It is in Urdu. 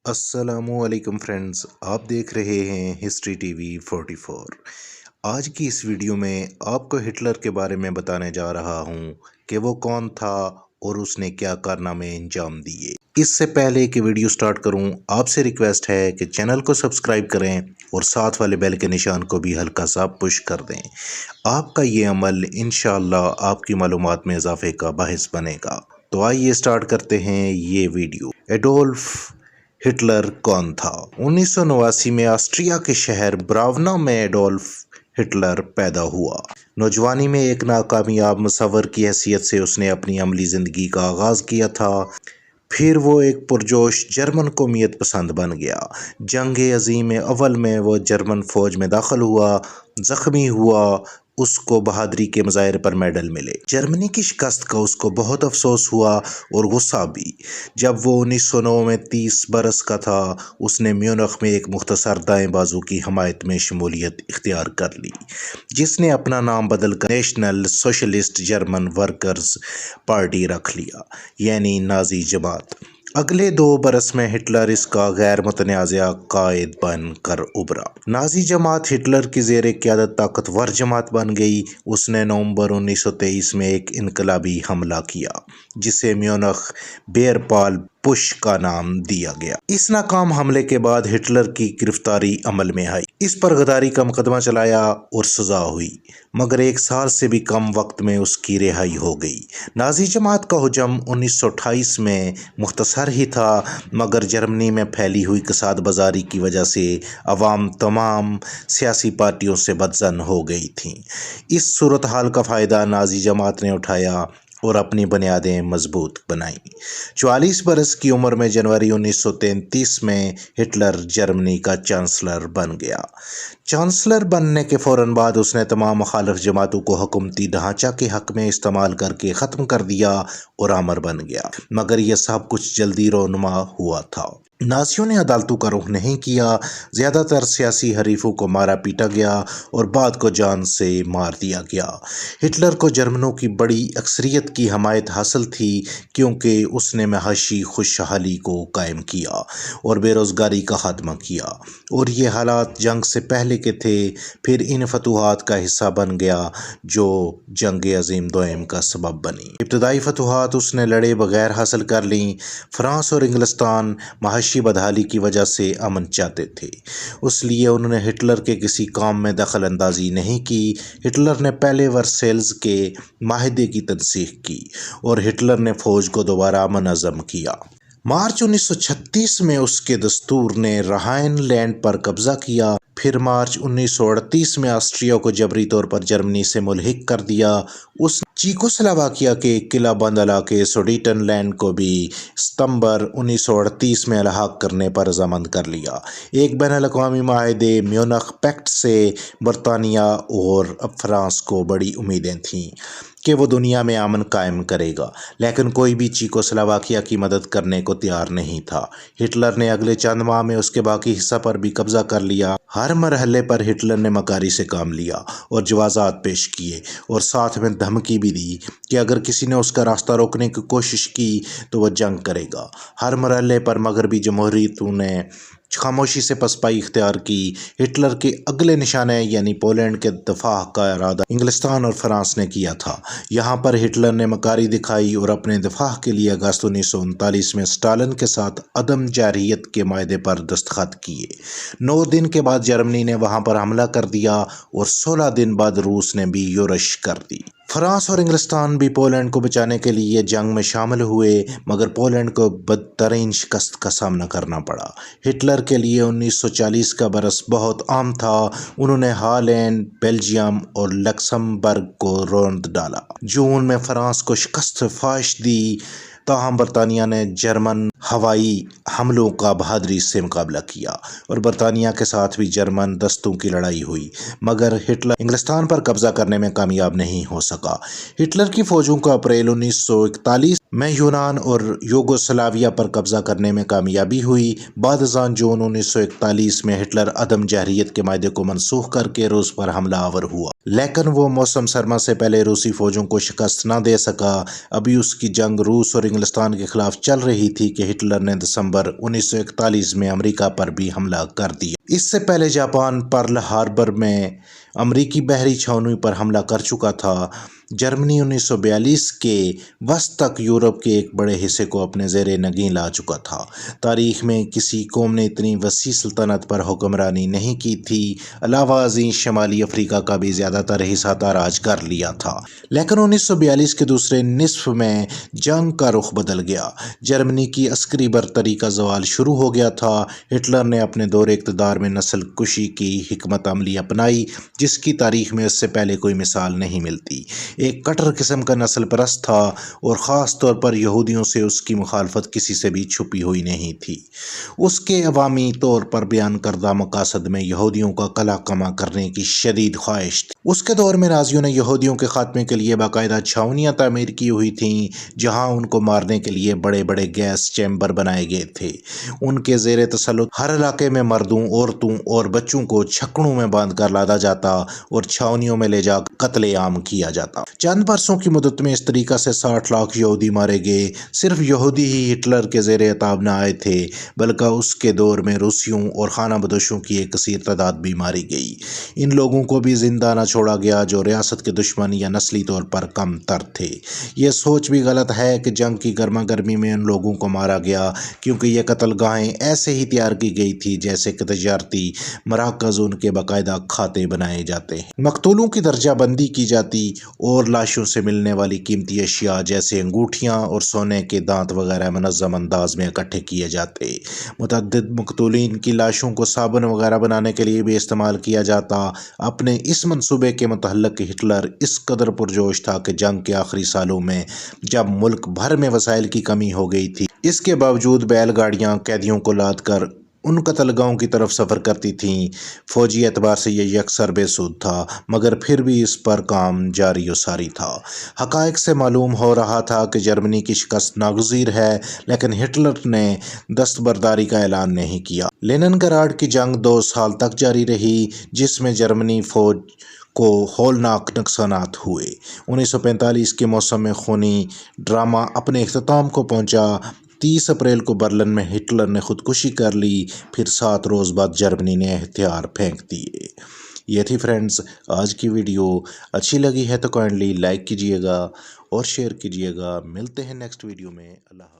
السلام علیکم فرینڈز، آپ دیکھ رہے ہیں ہسٹری ٹی وی 44۔ آج کی اس ویڈیو میں آپ کو ہٹلر کے بارے میں بتانے جا رہا ہوں کہ وہ کون تھا اور اس نے کیا کارنامے انجام دیے۔ اس سے پہلے کہ ویڈیو سٹارٹ کروں، آپ سے ریکویسٹ ہے کہ چینل کو سبسکرائب کریں اور ساتھ والے بیل کے نشان کو بھی ہلکا سا پش کر دیں۔ آپ کا یہ عمل انشاءاللہ آپ کی معلومات میں اضافے کا باعث بنے گا۔ تو آئیے سٹارٹ کرتے ہیں یہ ویڈیو۔ ایڈولف ہٹلر کون تھا؟ 1989 میں آسٹریا کے شہر براونا میں ایڈولف ہٹلر پیدا ہوا۔ نوجوانی میں ایک ناکامیاب مصور کی حیثیت سے اس نے اپنی عملی زندگی کا آغاز کیا تھا۔ پھر وہ ایک پرجوش جرمن قومیت پسند بن گیا۔ جنگ عظیم اول میں وہ جرمن فوج میں داخل ہوا۔ زخمی ہوا، اس کو بہادری کے مظاہر پر میڈل ملے۔ جرمنی کی شکست کا اس کو بہت افسوس ہوا اور غصہ بھی۔ جب وہ 1909 میں 30 برس کا تھا، اس نے میونخ میں ایک مختصر دائیں بازو کی حمایت میں شمولیت اختیار کر لی، جس نے اپنا نام بدل کر national socialist German workers party رکھ لیا، یعنی نازی جماعت۔ اگلے 2 برس میں ہٹلر اس کا غیر متنازع قائد بن کر ابھرا۔ نازی جماعت ہٹلر کی زیر قیادت طاقتور جماعت بن گئی۔ اس نے نومبر 1923 میں ایک انقلابی حملہ کیا، جسے میونخ بیر پال پش کا نام دیا گیا۔ اس ناکام حملے کے بعد ہٹلر کی گرفتاری عمل میں آئی۔ اس پر غداری کا مقدمہ چلایا اور سزا ہوئی، مگر 1 سال سے بھی کم وقت میں اس کی رہائی ہو گئی۔ نازی جماعت کا حجم 1928 میں مختصر ہی تھا، مگر جرمنی میں پھیلی ہوئی کساد بازاری کی وجہ سے عوام تمام سیاسی پارٹیوں سے بدظن ہو گئی تھیں۔ اس صورتحال کا فائدہ نازی جماعت نے اٹھایا اور اپنی بنیادیں مضبوط بنائیں۔ 44 برس کی عمر میں جنوری 1933 میں ہٹلر جرمنی کا چانسلر بن گیا۔ چانسلر بننے کے فوراً بعد اس نے تمام مخالف جماعتوں کو حکومتی ڈھانچہ کے حق میں استعمال کر کے ختم کر دیا اور آمر بن گیا، مگر یہ سب کچھ جلدی رونما ہوا تھا۔ نازیوں نے عدالتوں کا رخ نہیں کیا، زیادہ تر سیاسی حریفوں کو مارا پیٹا گیا اور بعد کو جان سے مار دیا گیا۔ ہٹلر کو جرمنوں کی بڑی اکثریت کی حمایت حاصل تھی، کیونکہ اس نے معاشی خوشحالی کو قائم کیا اور بے روزگاری کا خاتمہ کیا، اور یہ حالات جنگ سے پہلے کے تھے۔ پھر ان فتوحات کا حصہ بن گیا جو جنگ عظیم دوئم کا سبب بنی۔ ابتدائی فتوحات اس نے لڑے بغیر حاصل کر لیں۔ فرانس اور انگلستان معاشی بدحالی کی وجہ سے امن چاہتے تھے، اس لیے انہوں نے ہٹلر کے کسی کام میں دخل اندازی نہیں کی۔ ہٹلر نے پہلے ورسیلز کے معاہدے کی تنسیخ کی اور ہٹلر نے فوج کو دوبارہ منظم کیا۔ مارچ 1936 میں اس کے دستور نے رہائن لینڈ پر قبضہ کیا۔ پھر مارچ 1938 میں آسٹریا کو جبری طور پر جرمنی سے ملحق کر دیا۔ اس نے چیکوسلاواکیا کے قلعہ بند علاقے سوڈیٹن لینڈ کو بھی ستمبر 1938 میں الحاق کرنے پر رضامند کر لیا۔ ایک بین الاقوامی معاہدے میونخ پیکٹ سے برطانیہ اور فرانس کو بڑی امیدیں تھیں کہ وہ دنیا میں امن قائم کرے گا، لیکن کوئی بھی چیکوسلاواکیا کی مدد کرنے کو تیار نہیں تھا۔ ہٹلر نے اگلے چند ماہ میں اس کے باقی حصہ پر بھی قبضہ کر لیا۔ ہر مرحلے پر ہٹلر نے مکاری سے کام لیا اور جوازات پیش کیے، اور ساتھ میں دھمکی بھی دی کہ اگر کسی نے اس کا راستہ روکنے کی کوشش کی تو وہ جنگ کرے گا۔ ہر مرحلے پر مغربی جمہوریتوں نے خاموشی سے پسپائی اختیار کی۔ ہٹلر کے اگلے نشانے یعنی پولینڈ کے دفاع کا ارادہ انگلستان اور فرانس نے کیا تھا۔ یہاں پر ہٹلر نے مکاری دکھائی اور اپنے دفاع کے لیے اگست 1939 میں اسٹالن کے ساتھ عدم جارحیت کے معاہدے پر دستخط کیے۔ 9 دن کے بعد جرمنی نے وہاں پر حملہ کر دیا اور 16 دن بعد روس نے بھی یورش کر دی۔ فرانس اور انگلستان بھی پولینڈ کو بچانے کے لیے جنگ میں شامل ہوئے، مگر پولینڈ کو بدترین شکست کا سامنا کرنا پڑا۔ ہٹلر کے لیے 1940 کا برس بہت عام تھا۔ انہوں نے ہالینڈ، بیلجیم اور لکسمبرگ کو روند ڈالا۔ جون میں فرانس کو شکست فاش دی، تاہم برطانیہ نے جرمن ہوائی حملوں کا بہادری سے مقابلہ کیا اور برطانیہ کے ساتھ بھی جرمن دستوں کی لڑائی ہوئی، مگر ہٹلر انگلستان پر قبضہ کرنے میں کامیاب نہیں ہو سکا۔ ہٹلر کی فوجوں کو اپریل 1941 میں یونان اور یوگوسلاویہ پر قبضہ کرنے میں کامیابی ہوئی۔ بعد ازاں جون 1941 میں ہٹلر عدم جارحیت کے معاہدے کو منسوخ کر کے روس پر حملہ آور ہوا، لیکن وہ موسم سرما سے پہلے روسی فوجوں کو شکست نہ دے سکا۔ ابھی اس کی جنگ روس اور انگلستان کے خلاف چل رہی تھی کہ ہٹلر نے دسمبر 1941 میں امریکہ پر بھی حملہ کر دیا۔ اس سے پہلے جاپان پرل ہاربر میں امریکی بحری چھاؤنی پر حملہ کر چکا تھا۔ جرمنی 1942 کے وسط تک یورپ کے ایک بڑے حصے کو اپنے زیر نگین لا چکا تھا۔ تاریخ میں کسی قوم نے اتنی وسیع سلطنت پر حکمرانی نہیں کی تھی۔ علاوہ ازیں شمالی افریقہ کا بھی زیادہ تر حصہ تاراج کر لیا تھا۔ لیکن 1942 کے دوسرے نصف میں جنگ کا رخ بدل گیا۔ جرمنی کی عسکری برتری کا زوال شروع ہو گیا تھا۔ ہٹلر نے اپنے دور اقتدار میں نسل کشی کی حکمت عملی اپنائی، جس کی تاریخ میں اس سے پہلے کوئی مثال نہیں ملتی۔ ایک کٹر قسم کا نسل پرست تھا اور خاص طور پر یہودیوں سے اس کی مخالفت کسی سے بھی چھپی ہوئی نہیں تھی۔ اس کے عوامی طور پر بیان کردہ مقاصد میں یہودیوں کا قلع کما کرنے کی شدید خواہش تھی۔ اس کے دور میں نازیوں نے یہودیوں کے خاتمے کے لیے باقاعدہ چھاؤنیاں تعمیر کی ہوئی تھیں، جہاں ان کو مارنے کے لیے بڑے بڑے گیس چیمبر بنائے گئے تھے۔ ان کے زیر تسلط ہر علاقے میں مردوں، عورتوں اور بچوں کو چھکڑوں میں باندھ کر لادا جاتا اور چھاؤنیوں میں لے جا کر قتل عام کیا جاتا۔ چند برسوں کی مدت میں اس طریقہ سے 60 لاکھ یہودی مارے گئے۔ صرف یہودی ہی ہٹلر کے زیر عتاب نہ آئے تھے، بلکہ اس کے دور میں روسیوں اور خانہ بدوشوں کی ایک کثیر تعداد بھی ماری گئی۔ ان لوگوں کو بھی زندہ نہ چھوڑا گیا جو ریاست کے دشمن یا نسلی طور پر کم تر تھے۔ یہ سوچ بھی غلط ہے کہ جنگ کی گرما گرمی میں ان لوگوں کو مارا گیا، کیونکہ یہ قتل گاہیں ایسے ہی تیار کی گئی تھی جیسے کہ تجارتی مراکز ان کے باقاعدہ کھاتے بنائے جاتے ہیں۔ مقتولوں کی درجہ بندی کی جاتی اور لاشوں سے ملنے والی قیمتی اشیاء جیسے انگوٹھیاں اور سونے کے دانت وغیرہ منظم انداز میں اکٹھے کیے جاتے۔ متعدد مقتولین کی لاشوں کو صابن وغیرہ بنانے کے لیے بھی استعمال کیا جاتا۔ اپنے اس منصوبے کے متعلق ہٹلر اس قدر پرجوش تھا کہ جنگ کے آخری سالوں میں جب ملک بھر میں وسائل کی کمی ہو گئی تھی، اس کے باوجود بیل گاڑیاں قیدیوں کو لاد کر ان قتل گاہوں کی طرف سفر کرتی تھیں۔ فوجی اعتبار سے یہ یکسر بے سود تھا، مگر پھر بھی اس پر کام جاری و ساری تھا۔ حقائق سے معلوم ہو رہا تھا کہ جرمنی کی شکست ناگزیر ہے، لیکن ہٹلر نے دستبرداری کا اعلان نہیں کیا۔ لینن گراڈ کی جنگ 2 سال تک جاری رہی، جس میں جرمنی فوج کو ہولناک نقصانات ہوئے۔ 1945 کے موسم میں خونی ڈرامہ اپنے اختتام کو پہنچا۔ 30 اپریل کو برلن میں ہٹلر نے خودکشی کر لی، پھر 7 روز بعد جرمنی نے ہتھیار پھینک دیے۔ یہ تھی فرینڈز آج کی ویڈیو۔ اچھی لگی ہے تو کائنڈلی لائک کیجیے گا اور شیئر کیجیے گا۔ ملتے ہیں نیکسٹ ویڈیو میں۔ اللہ حافظ۔